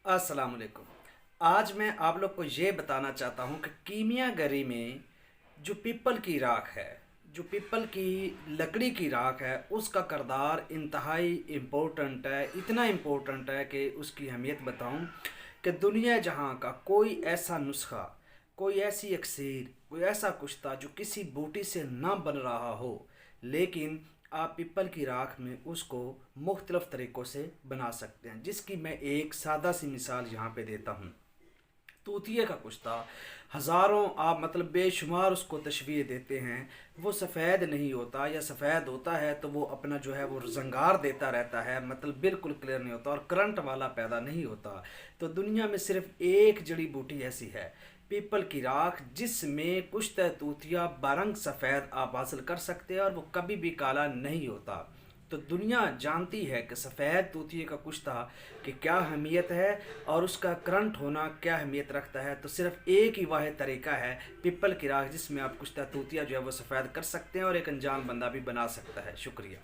अस्सलाम वालेकुम। आज मैं आप लोग को ये बताना चाहता हूँ कि कीमियागरी में जो पीपल की राख है, जो पीपल की लकड़ी की राख है, उसका किरदार इंतहाई इम्पोर्टेंट है। इतना इम्पोर्टेंट है कि उसकी अहमियत बताऊँ कि दुनिया जहाँ का कोई ऐसा नुस्खा, कोई ऐसी इक्सीर, कोई ऐसा कुश्ता जो किसी बूटी से ना बन रहा हो, लेकिन आप पीपल की राख में उसको मुख्तलिफ़ तरीक़ों से बना सकते हैं। जिसकी मैं एक सादा सी मिसाल यहाँ पे देता हूँ। तूतिए का कुश्ता, हज़ारों आप मतलब बेशुमार उसको तशबीह देते हैं। वो सफ़ेद नहीं होता, या सफ़ेद होता है तो वो अपना जो है वो जंगार देता रहता है, मतलब बिल्कुल क्लियर नहीं होता और करंट वाला पैदा नहीं होता। तो दुनिया में सिर्फ एक जड़ी बूटी ऐसी है, पीपल की राख, जिसमें कुश्ता तूतिया बारंग सफ़ेद आप हासिल कर सकते हैं और वो कभी भी काला नहीं होता। तो दुनिया जानती है कि सफ़ेद तूतिए का कुश्ता की क्या अहमियत है और उसका करंट होना क्या अहमियत रखता है। तो सिर्फ एक ही वाहिद तरीका है, पीपल की राख, जिसमें आप कुश्ता तूतिया जो है वो सफ़ेद कर सकते हैं और एक अनजान बंदा भी बना सकता है। शुक्रिया।